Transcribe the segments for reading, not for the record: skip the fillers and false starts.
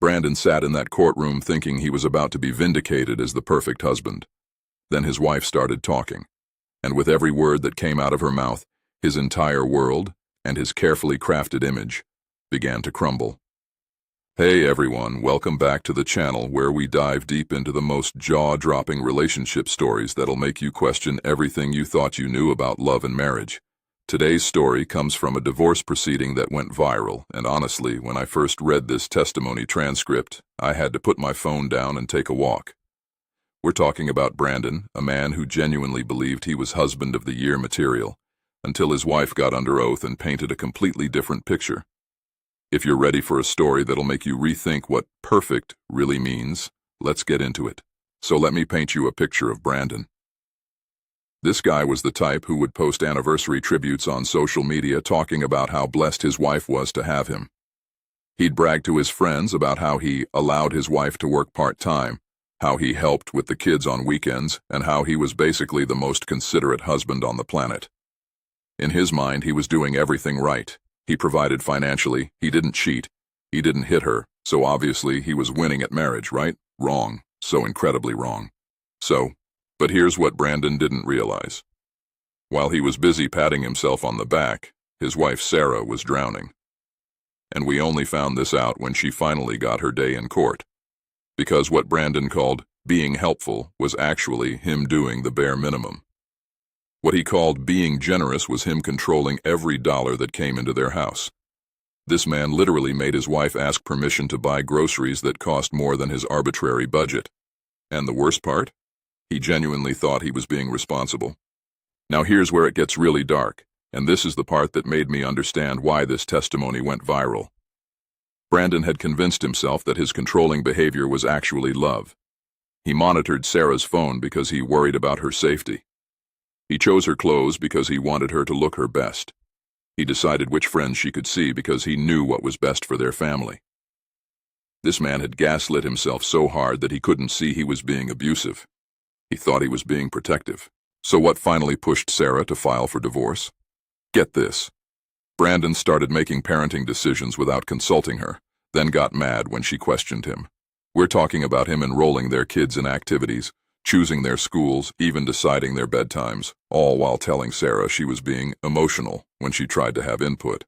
Brandon sat in that courtroom thinking he was about to be vindicated as the perfect husband. Then his wife started talking, and with every word that came out of her mouth, his entire world, and his carefully crafted image, began to crumble. Hey everyone, welcome back to the channel where we dive deep into the most jaw-dropping relationship stories that'll make you question everything you thought you knew about love and marriage. Today's story comes from a divorce proceeding that went viral, and honestly, when I first read this testimony transcript, I had to put my phone down and take a walk. We're talking about Brandon, a man who genuinely believed he was husband of the year material, until his wife got under oath and painted a completely different picture. If you're ready for a story that'll make you rethink what perfect really means, let's get into it. So let me paint you a picture of Brandon. This guy was the type who would post anniversary tributes on social media talking about how blessed his wife was to have him. He'd brag to his friends about how he allowed his wife to work part-time, how he helped with the kids on weekends, and how he was basically the most considerate husband on the planet. In his mind, he was doing everything right. He provided financially, he didn't cheat, he didn't hit her, so obviously he was winning at marriage, right? Wrong. So incredibly wrong. But here's what Brandon didn't realize. While he was busy patting himself on the back, his wife Sarah was drowning. And we only found this out when she finally got her day in court. Because what Brandon called being helpful was actually him doing the bare minimum. What he called being generous was him controlling every dollar that came into their house. This man literally made his wife ask permission to buy groceries that cost more than his arbitrary budget. And the worst part? He genuinely thought he was being responsible. Now here's where it gets really dark, and this is the part that made me understand why this testimony went viral. Brandon had convinced himself that his controlling behavior was actually love. He monitored Sarah's phone because he worried about her safety. He chose her clothes because he wanted her to look her best. He decided which friends she could see because he knew what was best for their family. This man had gaslit himself so hard that he couldn't see he was being abusive. He thought he was being protective. So what finally pushed Sarah to file for divorce? Get this. Brandon started making parenting decisions without consulting her, then got mad when she questioned him. We're talking about him enrolling their kids in activities, choosing their schools, even deciding their bedtimes, all while telling Sarah she was being emotional when she tried to have input.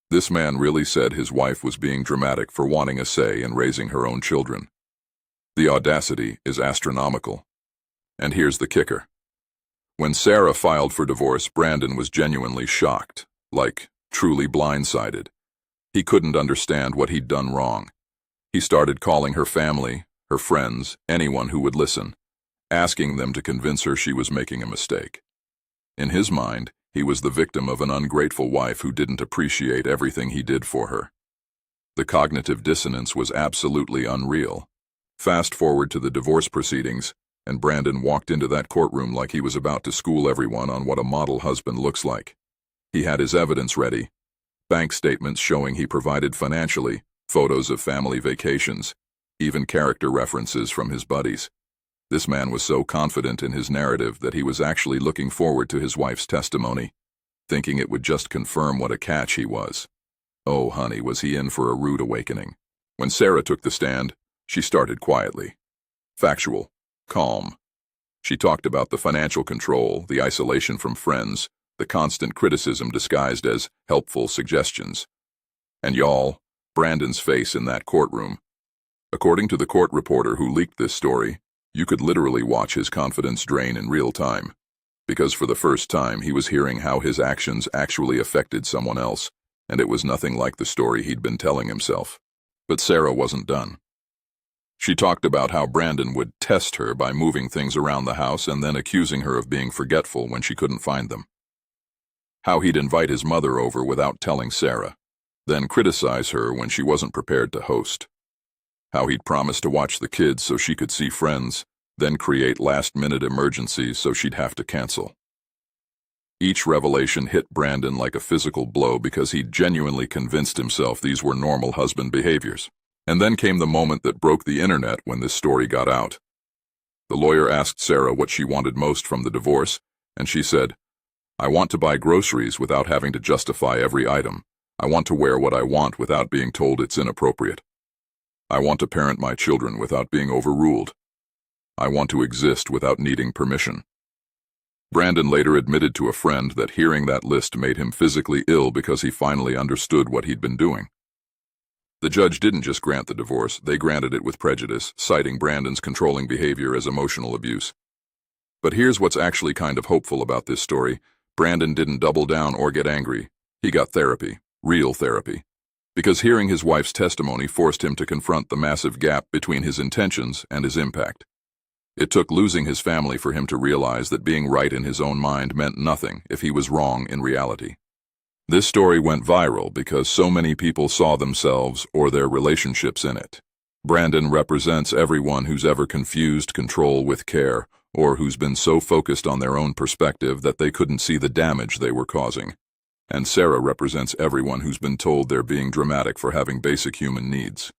This man really said his wife was being dramatic for wanting a say in raising her own children. The audacity is astronomical. And here's the kicker. When Sarah filed for divorce, Brandon was genuinely shocked, like truly blindsided. He couldn't understand what he'd done wrong. He started calling her family, her friends, anyone who would listen, asking them to convince her she was making a mistake. In his mind, he was the victim of an ungrateful wife who didn't appreciate everything he did for her. The cognitive dissonance was absolutely unreal. Fast forward to the divorce proceedings, and Brandon walked into that courtroom like he was about to school everyone on what a model husband looks like. He had his evidence ready, bank statements showing he provided financially, photos of family vacations, even character references from his buddies. This man was so confident in his narrative that he was actually looking forward to his wife's testimony, thinking it would just confirm what a catch he was. Oh, honey, was he in for a rude awakening. When Sarah took the stand, she started quietly. Factual. Calm. She talked about the financial control, the isolation from friends, the constant criticism disguised as helpful suggestions. And y'all, Brandon's face in that courtroom. According to the court reporter who leaked this story, you could literally watch his confidence drain in real time, because for the first time he was hearing how his actions actually affected someone else, and it was nothing like the story he'd been telling himself. But Sarah wasn't done. She talked about how Brandon would test her by moving things around the house and then accusing her of being forgetful when she couldn't find them. How he'd invite his mother over without telling Sarah, then criticize her when she wasn't prepared to host. How he'd promise to watch the kids so she could see friends, then create last-minute emergencies so she'd have to cancel. Each revelation hit Brandon like a physical blow because he'd genuinely convinced himself these were normal husband behaviors. And then came the moment that broke the internet when this story got out. The lawyer asked Sarah what she wanted most from the divorce, and she said, "I want to buy groceries without having to justify every item. I want to wear what I want without being told it's inappropriate." I want to parent my children without being overruled. I want to exist without needing permission. Brandon later admitted to a friend that hearing that list made him physically ill because he finally understood what he'd been doing. The judge didn't just grant the divorce, they granted it with prejudice, citing Brandon's controlling behavior as emotional abuse. But here's what's actually kind of hopeful about this story. Brandon didn't double down or get angry. He got therapy, real therapy. Because hearing his wife's testimony forced him to confront the massive gap between his intentions and his impact. It took losing his family for him to realize that being right in his own mind meant nothing if he was wrong in reality. This story went viral because so many people saw themselves or their relationships in it. Brandon represents everyone who's ever confused control with care, or who's been so focused on their own perspective that they couldn't see the damage they were causing. And Sarah represents everyone who's been told they're being dramatic for having basic human needs.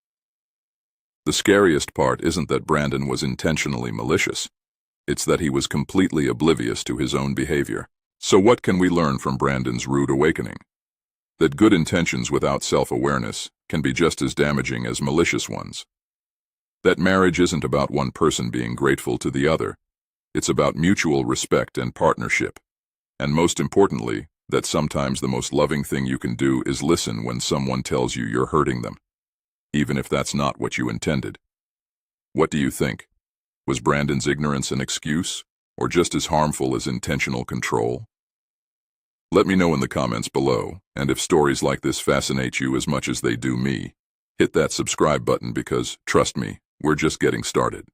The scariest part isn't that Brandon was intentionally malicious. It's that he was completely oblivious to his own behavior. So what can we learn from Brandon's rude awakening? That good intentions without self-awareness can be just as damaging as malicious ones. That marriage isn't about one person being grateful to the other. It's about mutual respect and partnership. And most importantly, that sometimes the most loving thing you can do is listen when someone tells you you're hurting them, even if that's not what you intended. What do you think? Was Brandon's ignorance an excuse, or just as harmful as intentional control? Let me know in the comments below, and if stories like this fascinate you as much as they do me, hit that subscribe button because, trust me, we're just getting started.